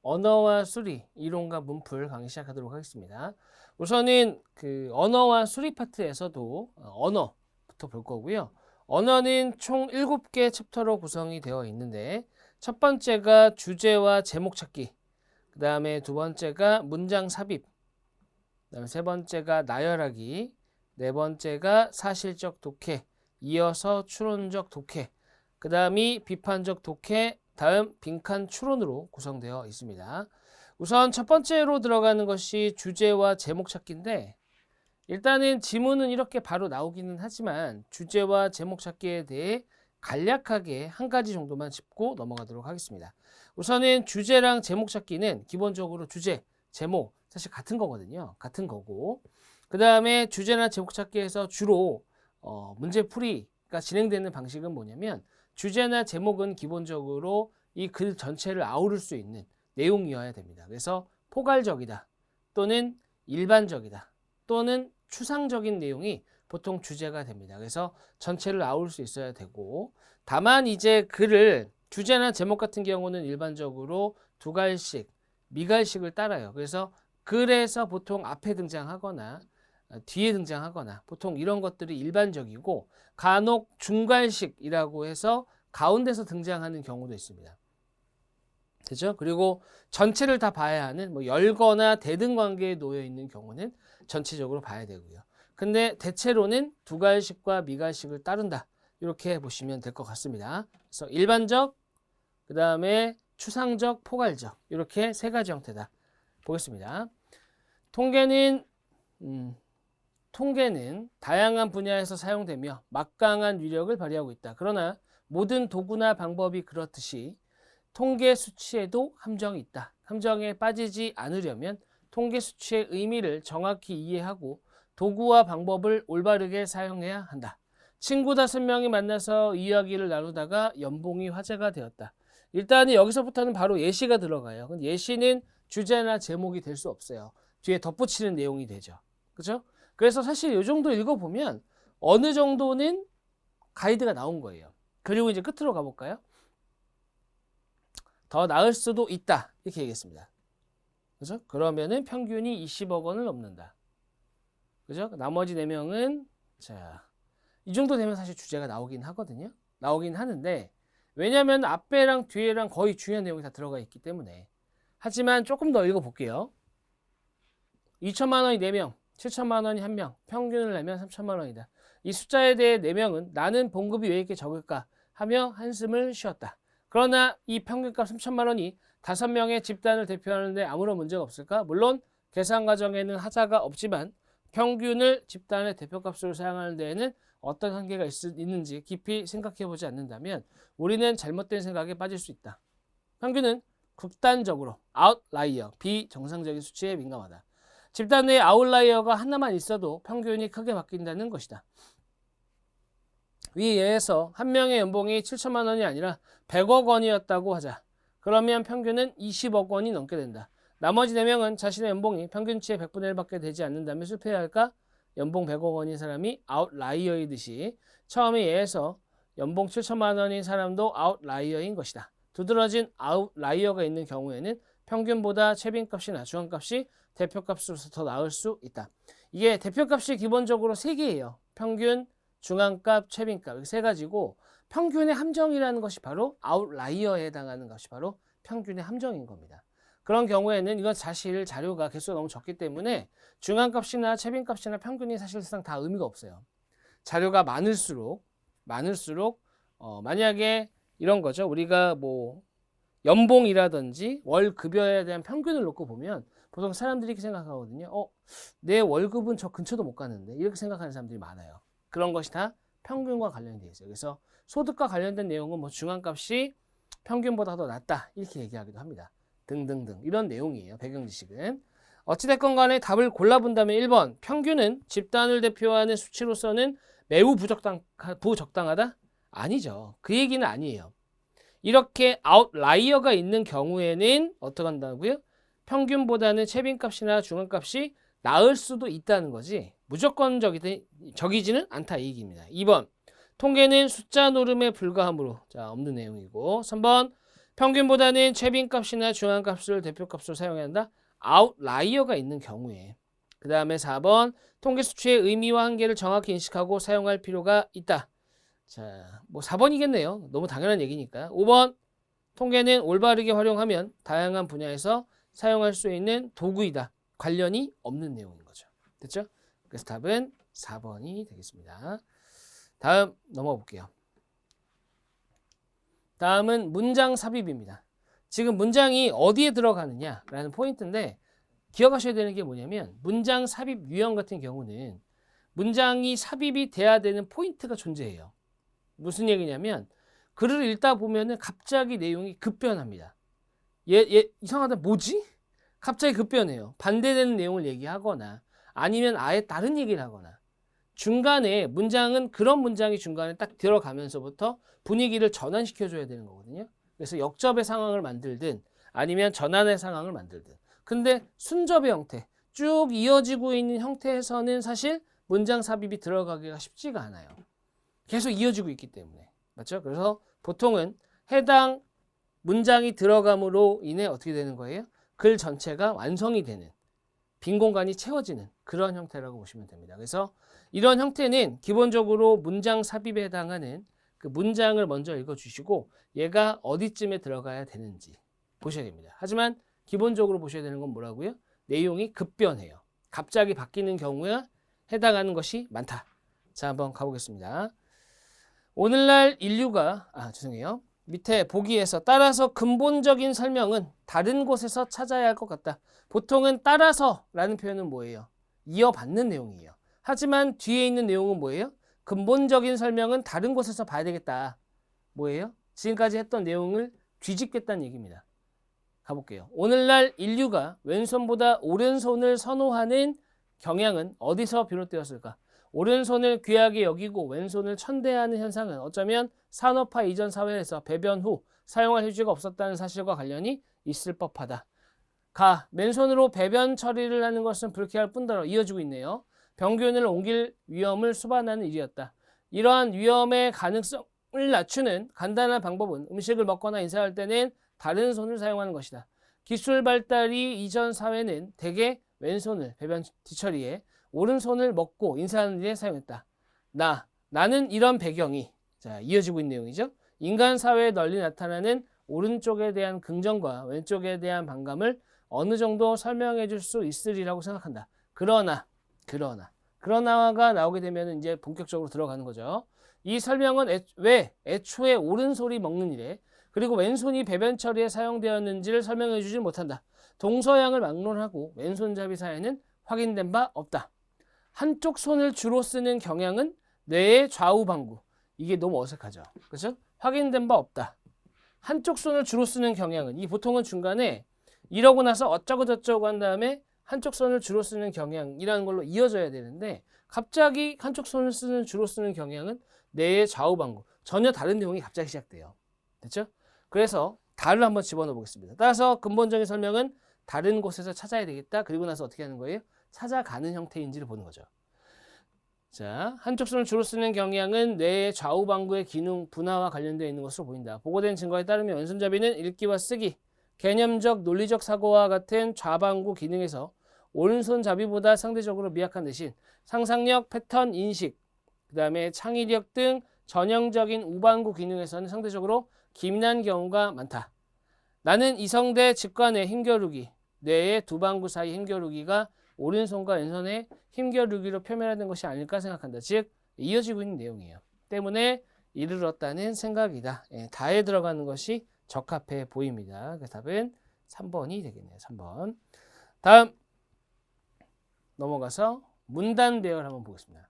언어와 수리, 이론과 문풀 강의 시작하도록 하겠습니다. 우선은 그 언어와 수리 파트에서도 언어부터 볼 거고요. 언어는 총 7개 챕터로 구성이 되어 있는데 첫 번째가 주제와 제목 찾기, 그 다음에 두 번째가 문장 삽입, 그 다음에 세 번째가 나열하기, 네 번째가 사실적 독해, 이어서 추론적 독해, 그 다음이 비판적 독해, 다음 빈칸 추론으로 구성되어 있습니다. 우선 첫 번째로 들어가는 것이 주제와 제목 찾기인데 일단은 지문은 이렇게 바로 나오기는 하지만 주제와 제목 찾기에 대해 간략하게 한 가지 정도만 짚고 넘어가도록 하겠습니다. 우선은 주제랑 제목 찾기는 기본적으로 주제, 제목 사실 같은 거거든요. 같은 거고 그 다음에 주제나 제목 찾기에서 주로 문제풀이가 진행되는 방식은 뭐냐면 주제나 제목은 기본적으로 이 글 전체를 아우를 수 있는 내용이어야 됩니다. 그래서 포괄적이다 또는 일반적이다 또는 추상적인 내용이 보통 주제가 됩니다. 그래서 전체를 아울 수 있어야 되고 다만 이제 글을 주제나 제목 같은 경우는 일반적으로 두 갈씩 미갈식을 따라요. 그래서 글에서 보통 앞에 등장하거나 뒤에 등장하거나 보통 이런 것들이 일반적이고 간혹 중갈식이라고 해서 가운데서 등장하는 경우도 있습니다. 그죠? 그리고 전체를 다 봐야 하는 뭐 열거나 대등 관계에 놓여 있는 경우는 전체적으로 봐야 되고요. 근데 대체로는 두갈식과 미갈식을 따른다. 이렇게 보시면 될 것 같습니다. 그래서 일반적, 그 다음에 추상적, 포괄적 이렇게 세 가지 형태다. 보겠습니다. 통계는 다양한 분야에서 사용되며 막강한 위력을 발휘하고 있다. 그러나 모든 도구나 방법이 그렇듯이 통계 수치에도 함정이 있다. 함정에 빠지지 않으려면 통계 수치의 의미를 정확히 이해하고 도구와 방법을 올바르게 사용해야 한다. 친구 5명이 만나서 이야기를 나누다가 연봉이 화제가 되었다. 일단은 여기서부터는 바로 예시가 들어가요. 근데 예시는 주제나 제목이 될 수 없어요. 뒤에 덧붙이는 내용이 되죠. 그죠? 그래서 사실 이 정도 읽어보면 어느 정도는 가이드가 나온 거예요. 그리고 이제 끝으로 가볼까요? 더 나을 수도 있다. 이렇게 얘기했습니다. 그죠? 그러면은 평균이 20억 원을 넘는다. 그죠? 나머지 4명은 자, 이 정도 되면 사실 주제가 나오긴 하거든요. 나오긴 하는데 왜냐하면 앞에랑 뒤에랑 거의 중요한 내용이 다 들어가 있기 때문에 하지만 조금 더 읽어볼게요. 2천만 원이 4명, 7천만 원이 1명, 평균을 내면 3천만 원이다. 이 숫자에 대해 4명은 나는 봉급이 왜 이렇게 적을까 하며 한숨을 쉬었다. 그러나 이 평균값 3천만 원이 5명의 집단을 대표하는데 아무런 문제가 없을까? 물론 계산 과정에는 하자가 없지만 평균을 집단의 대표값으로 사용하는 데에는 어떤 한계가 있는지 깊이 생각해보지 않는다면 우리는 잘못된 생각에 빠질 수 있다. 평균은 극단적으로 아웃라이어, 비정상적인 수치에 민감하다. 집단 내에 아웃라이어가 하나만 있어도 평균이 크게 바뀐다는 것이다. 위 예에서 한 명의 연봉이 7천만 원이 아니라 100억 원이었다고 하자. 그러면 평균은 20억 원이 넘게 된다. 나머지 4명은 자신의 연봉이 평균치의 100분의 1밖에 되지 않는다면 실패해야 할까? 연봉 100억 원인 사람이 아웃라이어이듯이 처음에 예에서 연봉 7천만 원인 사람도 아웃라이어인 것이다. 두드러진 아웃라이어가 있는 경우에는 평균보다 최빈값이나 중앙값이 대표값으로서 더 나을 수 있다. 이게 대표값이 기본적으로 3개예요. 평균, 중앙값, 최빈값 이렇게 3가지고 평균의 함정이라는 것이 바로 아웃라이어에 해당하는 것이 바로 평균의 함정인 겁니다. 그런 경우에는 이건 사실 자료가 개수가 너무 적기 때문에 중앙값이나 최빈값이나 평균이 사실상 다 의미가 없어요. 자료가 많을수록 만약에 이런 거죠. 우리가 뭐 연봉이라든지 월 급여에 대한 평균을 놓고 보면 보통 사람들이 이렇게 생각하거든요. 내 월급은 저 근처도 못 가는데 이렇게 생각하는 사람들이 많아요. 그런 것이 다 평균과 관련되어 있어요. 그래서 소득과 관련된 내용은 뭐 중앙값이 평균보다 더 낮다 이렇게 얘기하기도 합니다. 등등등 이런 내용이에요. 배경 지식은. 어찌됐건 간에 답을 골라본다면 1번 평균은 집단을 대표하는 수치로서는 매우 부적당하다? 아니죠. 그 얘기는 아니에요. 이렇게 아웃라이어가 있는 경우에는 어떻게 한다고요? 평균보다는 최빈값이나 중앙값이 나을 수도 있다는 거지 무조건 적이지는 않다 이 얘기입니다. 2번 통계는 숫자 노름에 불과하므로 자 없는 내용이고 3번 평균보다는 최빈값이나 중앙값을 대표값으로 사용해야 한다. 아웃라이어가 있는 경우에. 그 다음에 4번 통계 수치의 의미와 한계를 정확히 인식하고 사용할 필요가 있다. 자, 뭐 4번이겠네요. 너무 당연한 얘기니까. 5번 통계는 올바르게 활용하면 다양한 분야에서 사용할 수 있는 도구이다. 관련이 없는 내용인 거죠. 됐죠? 그래서 답은 4번이 되겠습니다. 다음 넘어가 볼게요. 다음은 문장 삽입입니다. 지금 문장이 어디에 들어가느냐라는 포인트인데 기억하셔야 되는 게 뭐냐면 문장 삽입 유형 같은 경우는 문장이 삽입이 돼야 되는 포인트가 존재해요. 무슨 얘기냐면 글을 읽다 보면은 갑자기 내용이 급변합니다. 이상하다 뭐지? 갑자기 급변해요. 반대되는 내용을 얘기하거나 아니면 아예 다른 얘기를 하거나 중간에 문장은 그런 문장이 중간에 딱 들어가면서부터 분위기를 전환시켜줘야 되는 거거든요. 그래서 역접의 상황을 만들든 아니면 전환의 상황을 만들든 근데 순접의 형태 쭉 이어지고 있는 형태에서는 사실 문장 삽입이 들어가기가 쉽지가 않아요. 계속 이어지고 있기 때문에 맞죠? 그래서 보통은 해당 문장이 들어감으로 인해 어떻게 되는 거예요? 글 전체가 완성이 되는 빈 공간이 채워지는 그런 형태라고 보시면 됩니다. 그래서 이런 형태는 기본적으로 문장 삽입에 해당하는 그 문장을 먼저 읽어주시고 얘가 어디쯤에 들어가야 되는지 보셔야 됩니다. 하지만 기본적으로 보셔야 되는 건 뭐라고요? 내용이 급변해요. 갑자기 바뀌는 경우에 해당하는 것이 많다. 자, 한번 가보겠습니다. 오늘날 인류가 죄송해요. 밑에 보기에서 따라서 근본적인 설명은 다른 곳에서 찾아야 할 것 같다. 보통은 따라서라는 표현은 뭐예요? 이어받는 내용이에요. 하지만 뒤에 있는 내용은 뭐예요? 근본적인 설명은 다른 곳에서 봐야 되겠다. 뭐예요? 지금까지 했던 내용을 뒤집겠다는 얘기입니다. 가볼게요. 오늘날 인류가 왼손보다 오른손을 선호하는 경향은 어디서 비롯되었을까? 오른손을 귀하게 여기고 왼손을 천대하는 현상은 어쩌면 산업화 이전 사회에서 배변 후 사용할 휴지가 없었다는 사실과 관련이 있을 법하다. 맨손으로 배변 처리를 하는 것은 불쾌할 뿐더러 이어지고 있네요. 병균을 옮길 위험을 수반하는 일이었다. 이러한 위험의 가능성을 낮추는 간단한 방법은 음식을 먹거나 인사할 때는 다른 손을 사용하는 것이다. 기술 발달이 이전 사회는 대개 왼손을 배변 뒤처리에 오른손을 먹고 인사하는 일에 사용했다. 나는 이런 배경이 이어지고 있는 내용이죠. 인간 사회에 널리 나타나는 오른쪽에 대한 긍정과 왼쪽에 대한 반감을 어느 정도 설명해 줄 수 있으리라고 생각한다. 그러나가 나오게 되면 이제 본격적으로 들어가는 거죠. 이 설명은 왜 애초에 오른손이 먹는 일에 그리고 왼손이 배변 처리에 사용되었는지를 설명해 주지 못한다. 동서양을 막론하고 왼손잡이 사이에는 확인된 바 없다. 한쪽 손을 주로 쓰는 경향은 뇌의 좌우 방구. 이게 너무 어색하죠. 그렇죠? 확인된 바 없다. 한쪽 손을 주로 쓰는 경향은 이 보통은 중간에 이러고 나서 어쩌고 저쩌고 한 다음에 한쪽 손을 주로 쓰는 경향이라는 걸로 이어져야 되는데 갑자기 한쪽 손을 주로 쓰는 경향은 뇌의 좌우 방구. 전혀 다른 내용이 갑자기 시작돼요. 됐죠? 그래서 다를 한번 집어넣어 보겠습니다. 따라서 근본적인 설명은 다른 곳에서 찾아야 되겠다. 그리고 나서 어떻게 하는 거예요? 찾아가는 형태인지를 보는 거죠. 자, 한쪽 손을 주로 쓰는 경향은 뇌의 좌우 방구의 기능 분화와 관련되어 있는 것으로 보인다. 보고된 증거에 따르면 왼손잡이는 읽기와 쓰기, 개념적 논리적 사고와 같은 좌방구 기능에서 오른손잡이보다 상대적으로 미약한 대신 상상력, 패턴 인식, 그 다음에 창의력 등 전형적인 우방구 기능에서는 상대적으로 기민한 경우가 많다. 나는 이성대 직관의 힘겨루기, 뇌의 두 방구 사이 힘겨루기가 오른손과 왼손의 힘겨루기로 표면화된 것이 아닐까 생각한다. 즉 이어지고 있는 내용이에요. 때문에 이르렀다는 생각이다. 다에 들어가는 것이 적합해 보입니다. 그래서 답은 3번이 되겠네요. 3번. 다음 넘어가서 문단 배열 한번 보겠습니다.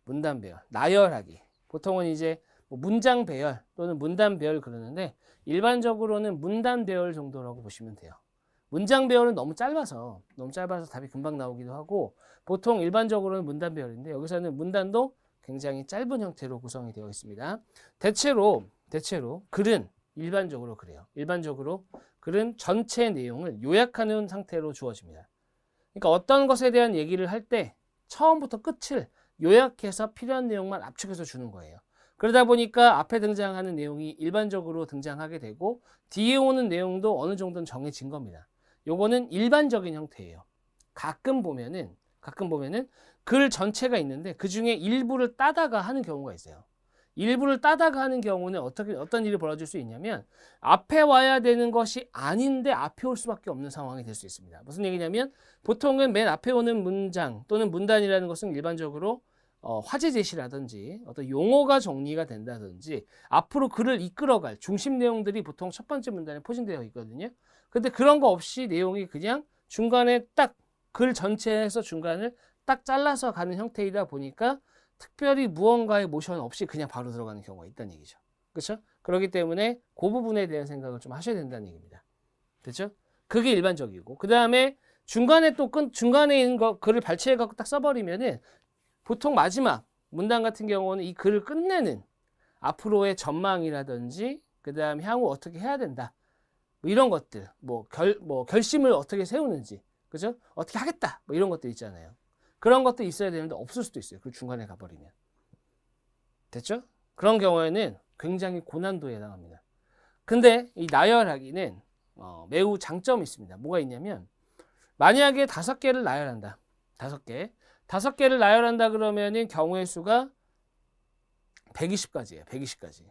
문단 배열, 나열하기. 보통은 이제 문장 배열 또는 문단 배열 그러는데 일반적으로는 문단 배열 정도라고 보시면 돼요. 문장 배열은 너무 짧아서 답이 금방 나오기도 하고 보통 일반적으로는 문단 배열인데 여기서는 문단도 굉장히 짧은 형태로 구성이 되어 있습니다. 대체로 글은 일반적으로 그래요. 일반적으로 글은 전체 내용을 요약하는 상태로 주어집니다. 그러니까 어떤 것에 대한 얘기를 할 때 처음부터 끝을 요약해서 필요한 내용만 압축해서 주는 거예요. 그러다 보니까 앞에 등장하는 내용이 일반적으로 등장하게 되고 뒤에 오는 내용도 어느 정도는 정해진 겁니다. 요거는 일반적인 형태예요. 가끔 보면은 글 전체가 있는데 그 중에 일부를 따다가 하는 경우가 있어요. 일부를 따다가 하는 경우는 어떤 일이 벌어질 수 있냐면 앞에 와야 되는 것이 아닌데 앞에 올 수밖에 없는 상황이 될 수 있습니다. 무슨 얘기냐면 보통은 맨 앞에 오는 문장 또는 문단이라는 것은 일반적으로 화제 제시라든지 어떤 용어가 정리가 된다든지 앞으로 글을 이끌어갈 중심 내용들이 보통 첫 번째 문단에 포진되어 있거든요. 근데 그런 거 없이 내용이 그냥 중간에 딱 글 전체에서 중간을 딱 잘라서 가는 형태이다 보니까 특별히 무언가의 모션 없이 그냥 바로 들어가는 경우가 있다는 얘기죠. 그렇죠? 그렇기 때문에 그 부분에 대한 생각을 좀 하셔야 된다는 얘기입니다. 됐죠? 그게 일반적이고 그 다음에 중간에 중간에 있는 거 글을 발췌해 갖고 딱 써버리면은 보통 마지막 문단 같은 경우는 이 글을 끝내는 앞으로의 전망이라든지 그 다음 향후 어떻게 해야 된다 뭐 이런 것들 결심을 어떻게 세우는지 그죠? 어떻게 하겠다 뭐 이런 것들 있잖아요. 그런 것도 있어야 되는데 없을 수도 있어요. 그 중간에 가버리면. 됐죠? 그런 경우에는 굉장히 고난도에 해당합니다. 근데 이 나열하기는 매우 장점이 있습니다. 뭐가 있냐면 만약에 5개를 나열한다. 5개. 5개를 나열한다 그러면은 경우의 수가 120가지예요. 120가지.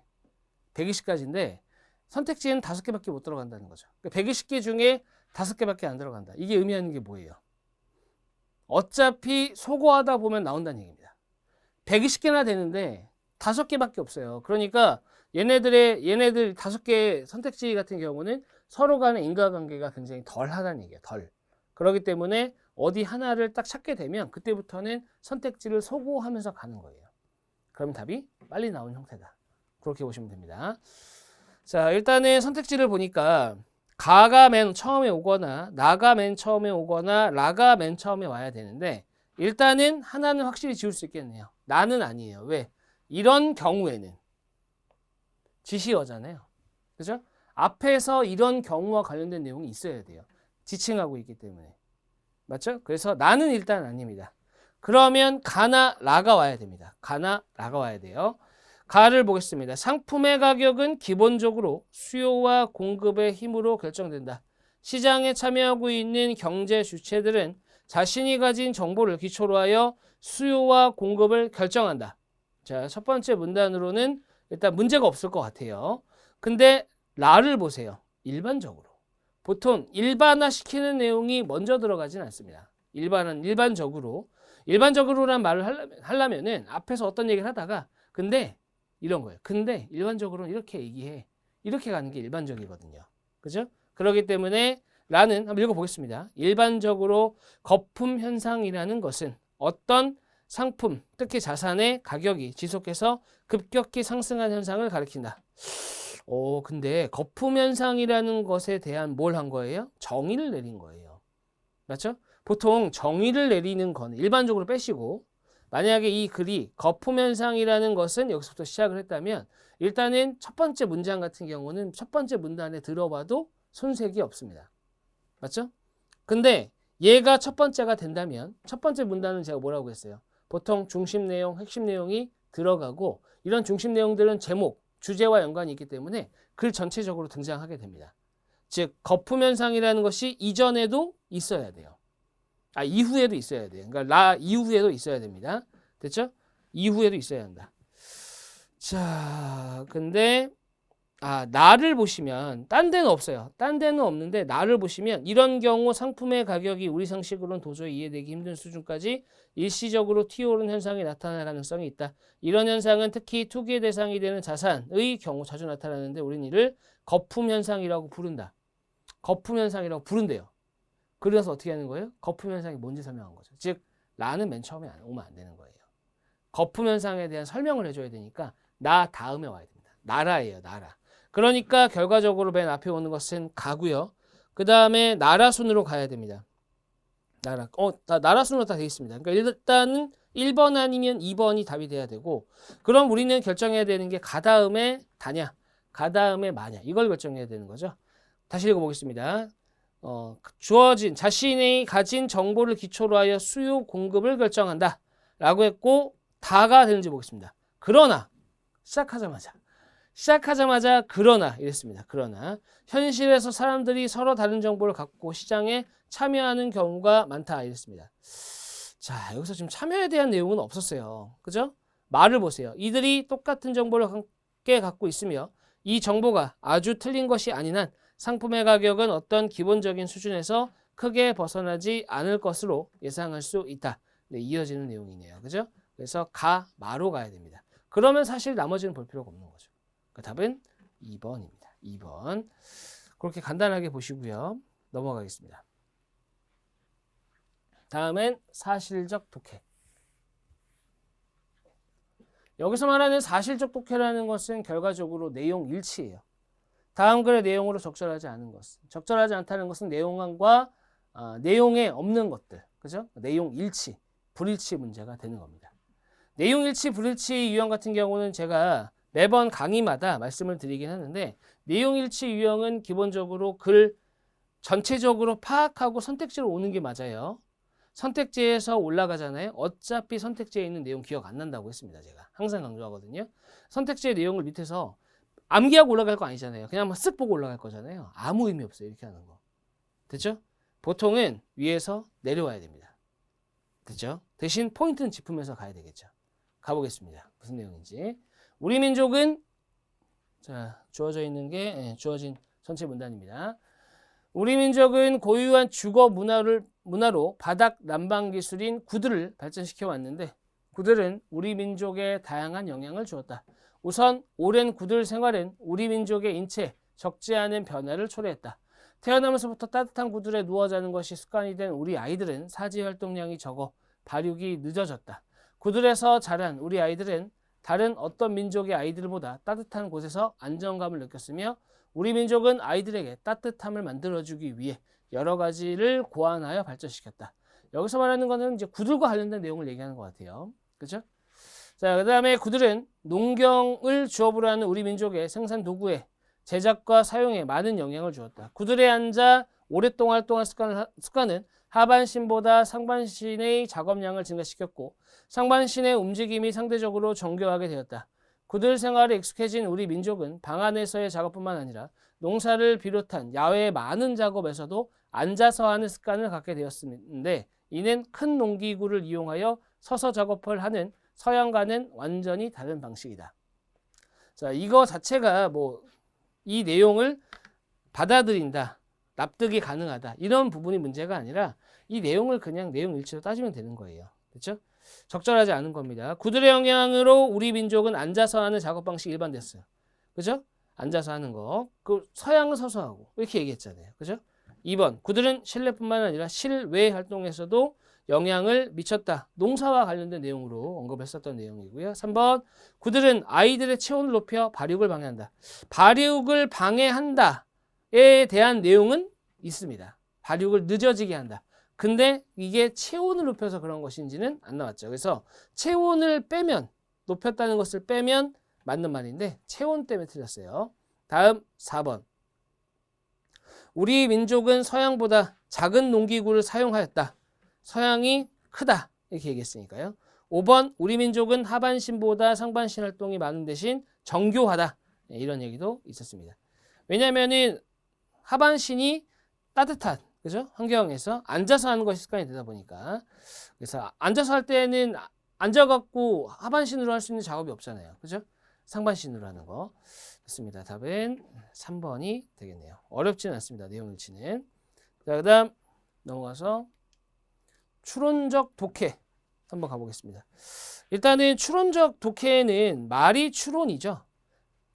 120가지인데 선택지에는 5개밖에 못 들어간다는 거죠. 120개 중에 5개밖에 안 들어간다. 이게 의미하는 게 뭐예요? 어차피 소거하다 보면 나온다는 얘기입니다. 120개나 되는데 5개밖에 없어요. 그러니까 얘네들 5개 선택지 같은 경우는 서로 간의 인과관계가 굉장히 덜 하다는 얘기예요. 덜. 그렇기 때문에 어디 하나를 딱 찾게 되면 그때부터는 선택지를 소거하면서 가는 거예요. 그럼 답이 빨리 나온 형태다. 그렇게 보시면 됩니다. 자, 일단은 선택지를 보니까 가가 맨 처음에 오거나 나가 맨 처음에 오거나 라가 맨 처음에 와야 되는데 일단은 하나는 확실히 지울 수 있겠네요. 나는 아니에요. 왜? 이런 경우에는 지시어잖아요. 그죠? 앞에서 이런 경우와 관련된 내용이 있어야 돼요. 지칭하고 있기 때문에. 맞죠? 그래서 나는 일단 아닙니다. 그러면 가나 라가 와야 됩니다. 가나 라가 와야 돼요. 가를 보겠습니다. 상품의 가격은 기본적으로 수요와 공급의 힘으로 결정된다. 시장에 참여하고 있는 경제 주체들은 자신이 가진 정보를 기초로 하여 수요와 공급을 결정한다. 자, 첫 번째 문단으로는 일단 문제가 없을 것 같아요. 근데 라를 보세요. 일반적으로. 보통 일반화시키는 내용이 먼저 들어가진 않습니다. 일반적으로란 말을 하려면은 앞에서 어떤 얘기를 하다가 근데 이런 거예요. 근데 일반적으로는 이렇게 얘기해. 이렇게 가는 게 일반적이거든요. 그죠? 그렇기 때문에 라는 한번 읽어보겠습니다. 일반적으로 거품 현상이라는 것은 어떤 상품, 특히 자산의 가격이 지속해서 급격히 상승한 현상을 가리킨다. 근데 거품 현상이라는 것에 대한 뭘 한 거예요? 정의를 내린 거예요. 맞죠? 보통 정의를 내리는 건 일반적으로 빼시고 만약에 이 글이 거품 현상이라는 것은 여기서부터 시작을 했다면 일단은 첫 번째 문장 같은 경우는 첫 번째 문단에 들어봐도 손색이 없습니다. 맞죠? 근데 얘가 첫 번째가 된다면 첫 번째 문단은 제가 뭐라고 했어요? 보통 중심 내용, 핵심 내용이 들어가고 이런 중심 내용들은 제목, 주제와 연관이 있기 때문에 글 전체적으로 등장하게 됩니다. 즉 거품 현상이라는 것이 이전에도 있어야 돼요. 이후에도 있어야 돼요. 그러니까 라 이후에도 있어야 됩니다. 됐죠? 이후에도 있어야 한다. 자, 근데 나를 보시면 딴 데는 없어요. 딴 데는 없는데 나를 보시면 이런 경우 상품의 가격이 우리 상식으로는 도저히 이해되기 힘든 수준까지 일시적으로 튀어오른 현상이 나타날 가능성이 있다. 이런 현상은 특히 투기의 대상이 되는 자산의 경우 자주 나타나는데 우리는 이를 거품 현상이라고 부른다. 거품 현상이라고 부른대요. 그래서 어떻게 하는 거예요? 거품 현상이 뭔지 설명한 거죠. 즉 라는 맨 처음에 오면 안 되는 거예요. 거품 현상에 대한 설명을 해줘야 되니까 나 다음에 와야 됩니다. 나라예요. 나라. 그러니까 결과적으로 맨 앞에 오는 것은 가고요. 그 다음에 나라 순으로 가야 됩니다. 나라. 나라 순으로 다 되어 있습니다. 그러니까 일단은 1번 아니면 2번이 답이 돼야 되고 그럼 우리는 결정해야 되는 게 가 다음에 다냐 가 다음에 마냐 이걸 결정해야 되는 거죠. 다시 읽어보겠습니다. 주어진 자신이 가진 정보를 기초로 하여 수요 공급을 결정한다 라고 했고 다가 되는지 보겠습니다. 그러나 시작하자마자 그러나 이랬습니다. 그러나 현실에서 사람들이 서로 다른 정보를 갖고 시장에 참여하는 경우가 많다 이랬습니다. 자, 여기서 지금 참여에 대한 내용은 없었어요. 그죠? 말을 보세요. 이들이 똑같은 정보를 함께 갖고 있으며 이 정보가 아주 틀린 것이 아닌 한 상품의 가격은 어떤 기본적인 수준에서 크게 벗어나지 않을 것으로 예상할 수 있다. 네, 이어지는 내용이네요. 그죠? 그래서 마로 가야 됩니다. 그러면 사실 나머지는 볼 필요가 없는 거죠. 그 답은 2번입니다. 2번. 그렇게 간단하게 보시고요. 넘어가겠습니다. 다음엔 사실적 독해. 여기서 말하는 사실적 독해라는 것은 결과적으로 내용 일치예요. 다음 글의 내용으로 적절하지 않은 것은. 적절하지 않다는 것은 내용과 내용에 없는 것들. 그죠? 내용 일치, 불일치 문제가 되는 겁니다. 내용 일치, 불일치 유형 같은 경우는 제가 매번 강의마다 말씀을 드리긴 하는데 내용 일치 유형은 기본적으로 글 전체적으로 파악하고 선택지로 오는 게 맞아요. 선택지에서 올라가잖아요. 어차피 선택지에 있는 내용 기억 안 난다고 했습니다. 제가 항상 강조하거든요. 선택지의 내용을 밑에서 암기하고 올라갈 거 아니잖아요. 그냥 막 쓱 보고 올라갈 거잖아요. 아무 의미 없어요. 이렇게 하는 거. 됐죠? 보통은 위에서 내려와야 됩니다. 됐죠? 대신 포인트는 짚으면서 가야 되겠죠. 가보겠습니다. 무슨 내용인지. 우리 민족은 주어져 있는 게 주어진 전체 문단입니다. 우리 민족은 고유한 주거 문화로 바닥 난방 기술인 구두를 발전시켜 왔는데 구들은 우리 민족에 다양한 영향을 주었다. 우선 오랜 구들 생활은 우리 민족의 인체에 적지 않은 변화를 초래했다. 태어나면서부터 따뜻한 구들에 누워 자는 것이 습관이 된 우리 아이들은 사지 활동량이 적어 발육이 늦어졌다. 구들에서 자란 우리 아이들은 다른 어떤 민족의 아이들보다 따뜻한 곳에서 안정감을 느꼈으며 우리 민족은 아이들에게 따뜻함을 만들어주기 위해 여러 가지를 고안하여 발전시켰다. 여기서 말하는 거는 이제 구들과 관련된 내용을 얘기하는 것 같아요. 그렇죠? 자, 그 다음에 구들은 농경을 주업으로 하는 우리 민족의 생산 도구의 제작과 사용에 많은 영향을 주었다. 구들에 앉아 오랫동안 활동할 습관은 하반신보다 상반신의 작업량을 증가시켰고 상반신의 움직임이 상대적으로 정교하게 되었다. 구들 생활에 익숙해진 우리 민족은 방 안에서의 작업뿐만 아니라 농사를 비롯한 야외의 많은 작업에서도 앉아서 하는 습관을 갖게 되었는데 이는 큰 농기구를 이용하여 서서 작업을 하는 서양과는 완전히 다른 방식이다. 자, 이거 자체가 이 내용을 받아들인다, 납득이 가능하다 이런 부분이 문제가 아니라 이 내용을 그냥 내용 일치로 따지면 되는 거예요. 그렇죠? 적절하지 않은 겁니다. 구들의 영향으로 우리 민족은 앉아서 하는 작업 방식이 일반됐어요. 그죠? 앉아서 하는 거. 그 서양은 서서 하고 이렇게 얘기했잖아요. 그죠? 2번. 구들은 실내뿐만 아니라 실외 활동에서도 영향을 미쳤다. 농사와 관련된 내용으로 언급했었던 내용이고요. 3번. 구들은 아이들의 체온을 높여 발육을 방해한다. 발육을 방해한다에 대한 내용은 있습니다. 발육을 늦어지게 한다. 근데 이게 체온을 높여서 그런 것인지는 안 나왔죠. 그래서 체온을 빼면, 높였다는 것을 빼면 맞는 말인데 체온 때문에 틀렸어요. 다음 4번. 우리 민족은 서양보다 작은 농기구를 사용하였다. 서양이 크다. 이렇게 얘기했으니까요. 5번. 우리 민족은 하반신보다 상반신 활동이 많은 대신 정교하다. 이런 얘기도 있었습니다. 왜냐하면 하반신이 따뜻한 그죠? 환경에서 앉아서 하는 것이 습관이 되다 보니까 그래서 앉아서 할 때는 앉아갖고 하반신으로 할 수 있는 작업이 없잖아요. 그죠? 상반신으로 하는 거. 됐습니다. 답은 3번이 되겠네요. 어렵지는 않습니다. 내용 일치는. 자, 그 다음 넘어가서 추론적 독해 한번 가보겠습니다. 일단은 추론적 독해는 말이 추론이죠.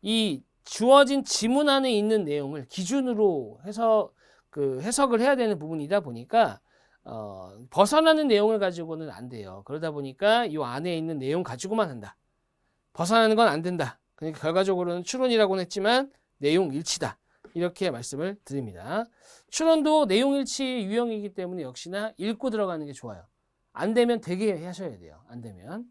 이 주어진 지문 안에 있는 내용을 기준으로 해서 해석을 해야 되는 부분이다 보니까 벗어나는 내용을 가지고는 안 돼요. 그러다 보니까 이 안에 있는 내용 가지고만 한다. 벗어나는 건 안 된다. 그러니까 결과적으로는 추론이라고는 했지만 내용 일치다. 이렇게 말씀을 드립니다. 추론도 내용 일치 유형이기 때문에 역시나 읽고 들어가는 게 좋아요. 안 되면 되게 하셔야 돼요. 안 되면.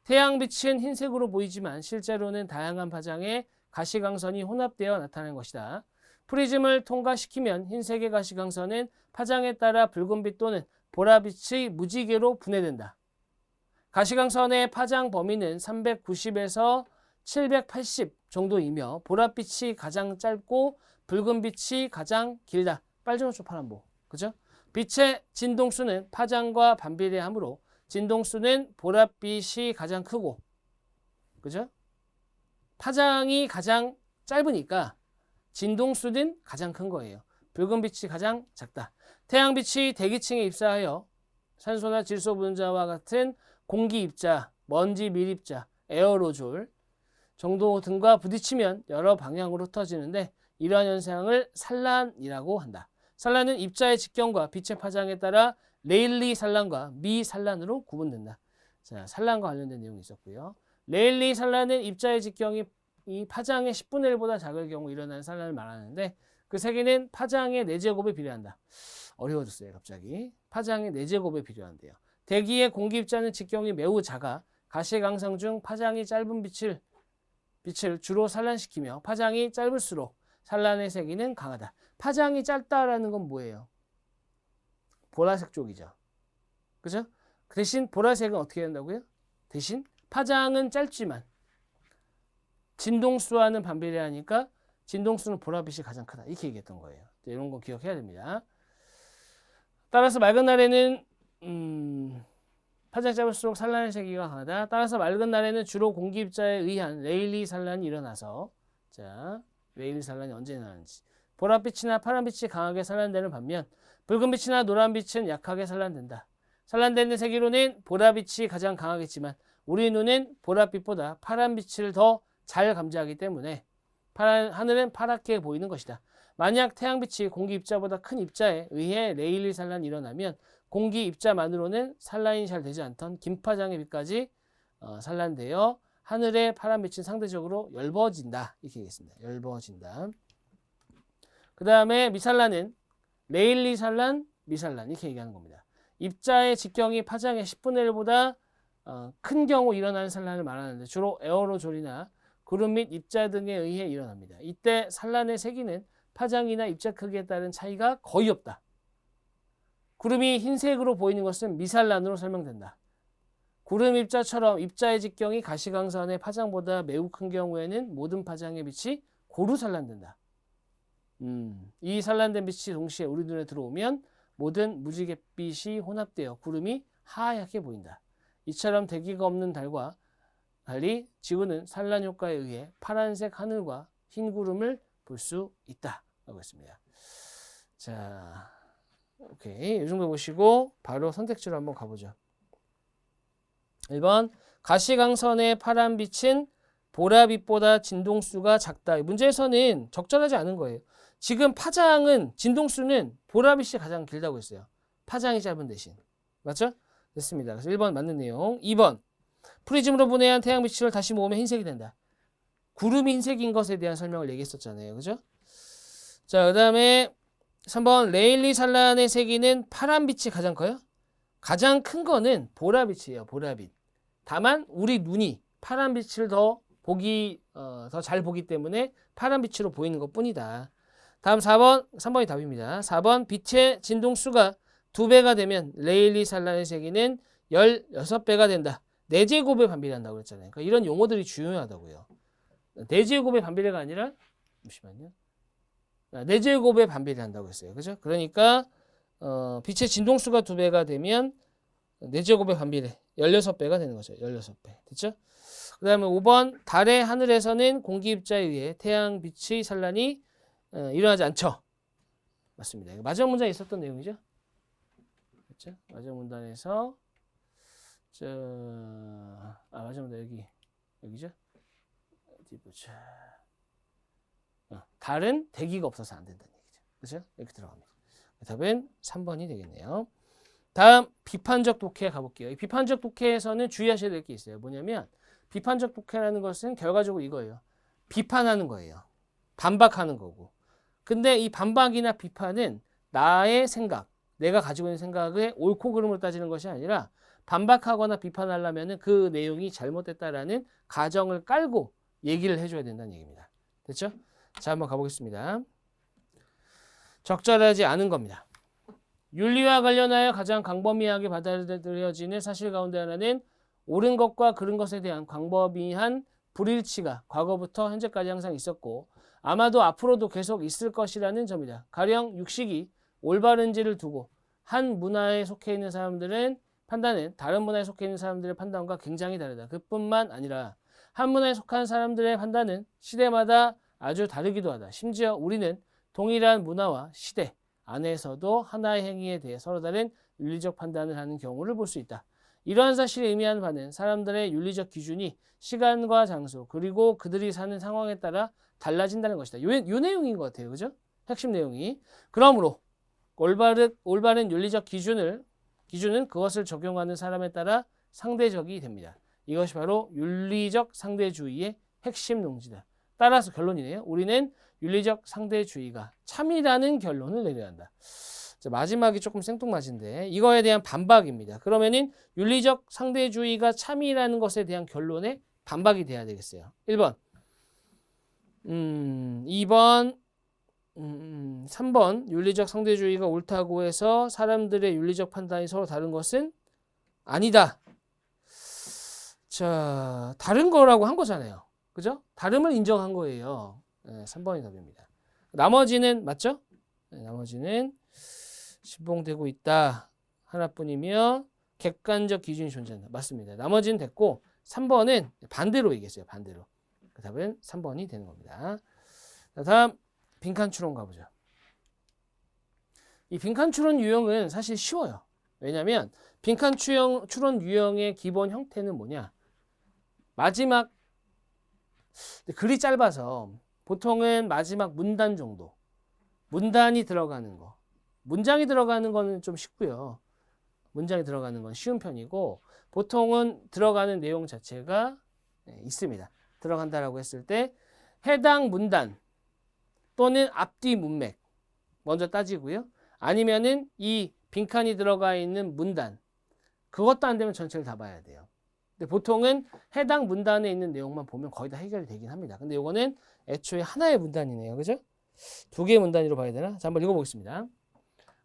태양빛은 흰색으로 보이지만 실제로는 다양한 파장의 가시광선이 혼합되어 나타나는 것이다. 프리즘을 통과시키면 흰색의 가시광선은 파장에 따라 붉은빛 또는 보라빛의 무지개로 분해된다. 가시광선의 파장 범위는 390에서 780 정도이며 보랏빛이 가장 짧고 붉은빛이 가장 길다. 빨주노초 파란보. 그죠? 빛의 진동수는 파장과 반비례하므로 진동수는 보랏빛이 가장 크고, 그죠? 파장이 가장 짧으니까 진동수는 가장 큰 거예요. 붉은빛이 가장 작다. 태양빛이 대기층에 입사하여 산소나 질소 분자와 같은 공기 입자, 먼지 밀입자, 에어로졸 정도 등과 부딪히면 여러 방향으로 흩어지는데 이러한 현상을 산란이라고 한다. 산란은 입자의 직경과 빛의 파장에 따라 레일리 산란과 미 산란으로 구분된다. 자, 산란과 관련된 내용이 있었고요. 레일리 산란은 입자의 직경이 이 파장의 10분의 1보다 작을 경우 일어나는 산란을 말하는데 그 세기는 파장의 4제곱에 비례한다. 어려워졌어요, 갑자기. 파장의 4제곱에 비례한대요. 대기의 공기 입자는 직경이 매우 작아 가시광선 중 파장이 짧은 빛을 주로 산란시키며 파장이 짧을수록 산란의 세기는 강하다. 파장이 짧다라는 건 뭐예요? 보라색 쪽이죠. 그죠? 대신 보라색은 어떻게 된다고요? 대신 파장은 짧지만 진동수와는 반비례하니까 진동수는 보랏빛이 가장 크다. 이렇게 얘기했던 거예요. 이런 거 기억해야 됩니다. 따라서 맑은 날에는 파장이 짧을수록 산란의 세기가 강하다. 따라서 맑은 날에는 주로 공기 입자에 의한 레일리 산란이 일어나서, 자, 레일리 산란이 언제 일어나는지. 보랏빛이나 파란빛이 강하게 산란되는 반면 붉은빛이나 노란빛은 약하게 산란된다. 산란되는 세기로는 보랏빛이 가장 강하겠지만 우리 눈은 보랏빛보다 파란빛을 더 잘 감지하기 때문에 하늘은 파랗게 보이는 것이다. 만약 태양빛이 공기 입자보다 큰 입자에 의해 레일리 산란이 일어나면 공기 입자만으로는 산란이 잘 되지 않던 긴파장의 빛까지 산란되어 하늘의 파란빛은 상대적으로 엷어진다. 이렇게 얘기했습니다. 엷어진다. 그 다음에 미산란은 레일리 산란, 미산란 이렇게 얘기하는 겁니다. 입자의 직경이 파장의 10분의 1보다 큰 경우 일어나는 산란을 말하는데 주로 에어로졸이나 구름 및 입자 등에 의해 일어납니다. 이때 산란의 세기는 파장이나 입자 크기에 따른 차이가 거의 없다. 구름이 흰색으로 보이는 것은 미산란으로 설명된다. 구름 입자처럼 입자의 직경이 가시광선의 파장보다 매우 큰 경우에는 모든 파장의 빛이 고루 산란된다. 이 산란된 빛이 동시에 우리 눈에 들어오면 모든 무지갯빛이 혼합되어 구름이 하얗게 보인다. 이처럼 대기가 없는 달과 달리 지구는 산란 효과에 의해 파란색 하늘과 흰 구름을 볼 수 있다. 라고 했습니다. 자, 오케이. 이 정도 보시고 바로 선택지로 한번 가보죠. 1번 가시광선의 파란빛은 보라빛보다 진동수가 작다. 문제에서는 적절하지 않은 거예요. 지금 파장은 진동수는 보라빛이 가장 길다고 했어요. 파장이 짧은 대신. 맞죠? 됐습니다. 그래서 1번 맞는 내용. 2번 프리즘으로 분해한 태양빛을 다시 모으면 흰색이 된다. 구름이 흰색인 것에 대한 설명을 얘기했었잖아요. 그죠? 자, 그 다음에 3번 레일리 산란의 세기는 파란빛이 가장 커요? 가장 큰 거는 보라빛이에요. 보라빛. 다만 우리 눈이 파란빛을 더 잘 보기 때문에 파란빛으로 보이는 것 뿐이다. 다음 4번, 3번이 답입니다. 4번 빛의 진동수가 2배가 되면 레일리 산란의 세기는 16배가 된다. 4제곱에 반비례한다고 그랬잖아요. 그러니까 이런 용어들이 중요하다고요. 4제곱의 반비례가 아니라 잠시만요. 4제곱에 반비례한다고 했어요. 그죠? 그러니까 빛의 진동수가 2배가 되면 4제곱의 반비례 16배가 되는 거죠. 16배. 됐죠? 그 다음에 5번 달의 하늘에서는 공기 입자에 의해 태양빛의 산란이 일어나지 않죠. 맞습니다. 마지막 문장에 있었던 내용이죠. 그렇죠? 마지막 문단에서 마지막 문단 여기죠. 어디 보자. 달은 대기가 없어서 안 된다는 얘기죠. 그렇죠? 이렇게 들어갑니다. 답은 3번이 되겠네요. 다음 비판적 독해 가볼게요. 이 비판적 독해에서는 주의하셔야 될 게 있어요. 뭐냐면 비판적 독해라는 것은 결과적으로 이거예요. 비판하는 거예요. 반박하는 거고. 근데 이 반박이나 비판은 나의 생각, 내가 가지고 있는 생각의 옳고 그름을 따지는 것이 아니라 반박하거나 비판하려면 그 내용이 잘못됐다라는 가정을 깔고 얘기를 해줘야 된다는 얘기입니다. 됐죠? 자, 한번 가보겠습니다. 적절하지 않은 겁니다. 윤리와 관련하여 가장 광범위하게 받아들여지는 사실 가운데 하나는 옳은 것과 그른 것에 대한 광범위한 불일치가 과거부터 현재까지 항상 있었고 아마도 앞으로도 계속 있을 것이라는 점이다. 가령 육식이 올바른지를 두고 한 문화에 속해 있는 사람들은 판단은 다른 문화에 속해 있는 사람들의 판단과 굉장히 다르다. 그뿐만 아니라 한 문화에 속한 사람들의 판단은 시대마다 아주 다르기도 하다. 심지어 우리는 동일한 문화와 시대 안에서도 하나의 행위에 대해 서로 다른 윤리적 판단을 하는 경우를 볼 수 있다. 이러한 사실이 의미하는 바는 사람들의 윤리적 기준이 시간과 장소 그리고 그들이 사는 상황에 따라 달라진다는 것이다. 요 내용인 것 같아요. 그죠? 핵심 내용이. 그러므로 올바른 윤리적 기준은 그것을 적용하는 사람에 따라 상대적이 됩니다. 이것이 바로 윤리적 상대주의의 핵심 논지다. 따라서 결론이네요. 우리는 윤리적 상대주의가 참이라는 결론을 내려야 한다. 자, 마지막이 조금 생뚱맞은데 이거에 대한 반박입니다. 그러면은 윤리적 상대주의가 참이라는 것에 대한 결론에 반박이 돼야 되겠어요. 1번, 2번, 3번 윤리적 상대주의가 옳다고 해서 사람들의 윤리적 판단이 서로 다른 것은 아니다. 자, 다른 거라고 한 거잖아요. 그죠? 다름을 인정한 거예요. 네, 3번이 답입니다. 나머지는 맞죠? 네, 나머지는 신봉되고 있다. 하나뿐이며 객관적 기준이 존재한다. 맞습니다. 나머지는 됐고 3번은 반대로 얘기했어요. 반대로. 그 답은 3번이 되는 겁니다. 자, 다음 빈칸 추론 가보죠. 이 빈칸 추론 유형은 사실 쉬워요. 왜냐하면 빈칸 추론 유형의 기본 형태는 뭐냐? 마지막 글이 짧아서 보통은 마지막 문단 정도. 문단이 들어가는 거. 문장이 들어가는 거는 좀 쉽고요. 문장이 들어가는 건 쉬운 편이고 보통은 들어가는 내용 자체가 있습니다. 들어간다라고 했을 때 해당 문단 또는 앞뒤 문맥 먼저 따지고요. 아니면은 이 빈칸이 들어가 있는 문단 그것도 안 되면 전체를 다 봐야 돼요. 근데 보통은 해당 문단에 있는 내용만 보면 거의 다 해결이 되긴 합니다. 근데 이거는 애초에 하나의 문단이네요. 그죠? 두 개의 문단으로 봐야 되나? 자, 한번 읽어보겠습니다.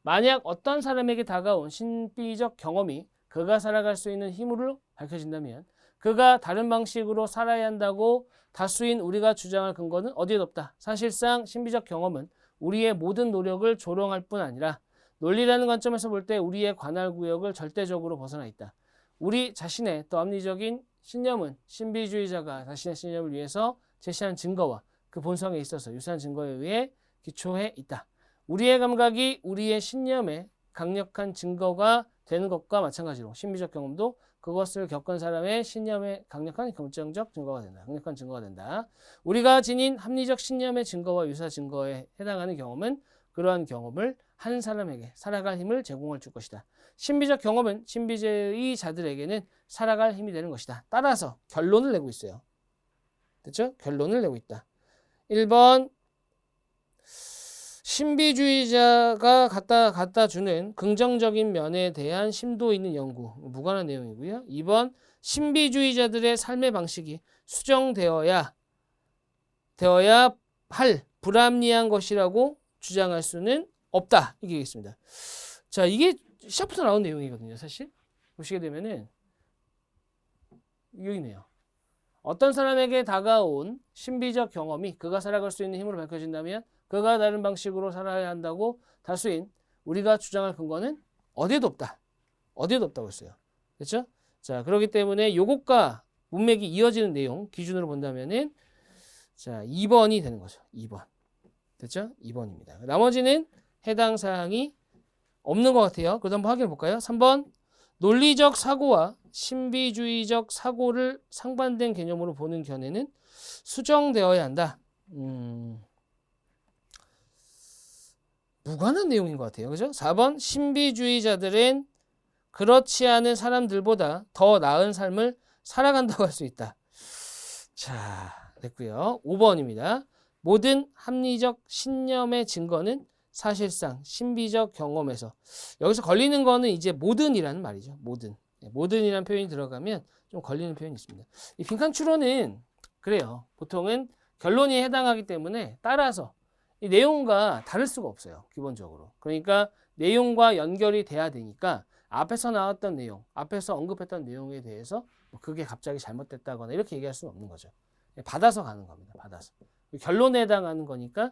만약 어떤 사람에게 다가온 신비적 경험이 그가 살아갈 수 있는 힘으로 밝혀진다면 그가 다른 방식으로 살아야 한다고 다수인 우리가 주장할 근거는 어디에도 없다. 사실상 신비적 경험은 우리의 모든 노력을 조롱할 뿐 아니라 논리라는 관점에서 볼 때 우리의 관할 구역을 절대적으로 벗어나 있다. 우리 자신의 또 합리적인 신념은 신비주의자가 자신의 신념을 위해서 제시한 증거와 그 본성에 있어서 유사한 증거에 의해 기초해 있다. 우리의 감각이 우리의 신념에 강력한 증거가 되는 것과 마찬가지로 신비적 경험도 그것을 겪은 사람의 신념에 강력한 결정적 증거가 된다. 강력한 증거가 된다. 우리가 지닌 합리적 신념의 증거와 유사 증거에 해당하는 경험은 그러한 경험을 한 사람에게 살아갈 힘을 제공할 줄 것이다. 신비적 경험은 신비주의자들에게는 살아갈 힘이 되는 것이다. 따라서 결론을 내고 있어요. 됐죠? 결론을 내고 있다. 1번 신비주의자가 갖다 주는 긍정적인 면에 대한 심도 있는 연구, 무관한 내용이고요. 2번 신비주의자들의 삶의 방식이 수정되어야 할 불합리한 것이라고 주장할 수는 없다. 이게 있습니다. 자, 이게 시작부터 나온 내용이거든요. 사실 보시게 되면은 여기네요. 어떤 사람에게 다가온 신비적 경험이 그가 살아갈 수 있는 힘으로 밝혀진다면 그가 다른 방식으로 살아야 한다고 다수인 우리가 주장할 근거는 어디에도 없다. 어디에도 없다고 했어요. 그렇죠? 자, 그렇기 때문에 요것과 문맥이 이어지는 내용 기준으로 본다면은 자, 2번이 되는 거죠. 2번. 됐죠? 2번입니다. 나머지는 해당 사항이 없는 것 같아요. 그래도 한번 확인해 볼까요? 3번 논리적 사고와 신비주의적 사고를 상반된 개념으로 보는 견해는 수정되어야 한다. 무관한 내용인 것 같아요. 그죠? 4번 신비주의자들은 그렇지 않은 사람들보다 더 나은 삶을 살아간다고 할 수 있다. 자, 됐고요. 5번입니다. 모든 합리적 신념의 증거는 사실상 신비적 경험에서 여기서 걸리는 거는 이제 모든이라는 말이죠. 모든이라는 표현이 들어가면 좀 걸리는 표현이 있습니다. 이 빈칸 추론은 그래요. 보통은 결론이 해당하기 때문에 따라서 이 내용과 다를 수가 없어요. 기본적으로. 그러니까 내용과 연결이 돼야 되니까 앞에서 나왔던 내용, 앞에서 언급했던 내용에 대해서 그게 갑자기 잘못됐다거나 이렇게 얘기할 수는 없는 거죠. 받아서 가는 겁니다. 받아서. 결론에 해당하는 거니까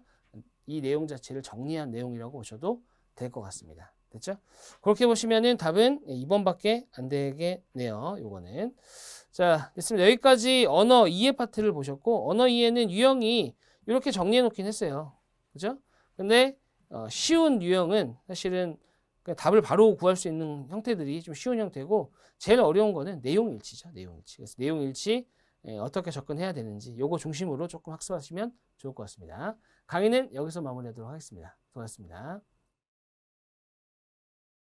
이 내용 자체를 정리한 내용이라고 보셔도 될 것 같습니다. 됐죠? 그렇게 보시면은 답은 2번밖에 안 되겠네요. 요거는. 자, 됐습니다. 여기까지 언어 이해 파트를 보셨고, 언어 이해는 유형이 이렇게 정리해 놓긴 했어요. 그죠? 근데 쉬운 유형은 사실은 그냥 답을 바로 구할 수 있는 형태들이 좀 쉬운 형태고, 제일 어려운 거는 내용 일치죠. 내용 일치. 그래서 내용 일치 어떻게 접근해야 되는지 요거 중심으로 조금 학습하시면 좋을 것 같습니다. 강의는 여기서 마무리하도록 하겠습니다. 수고하셨습니다.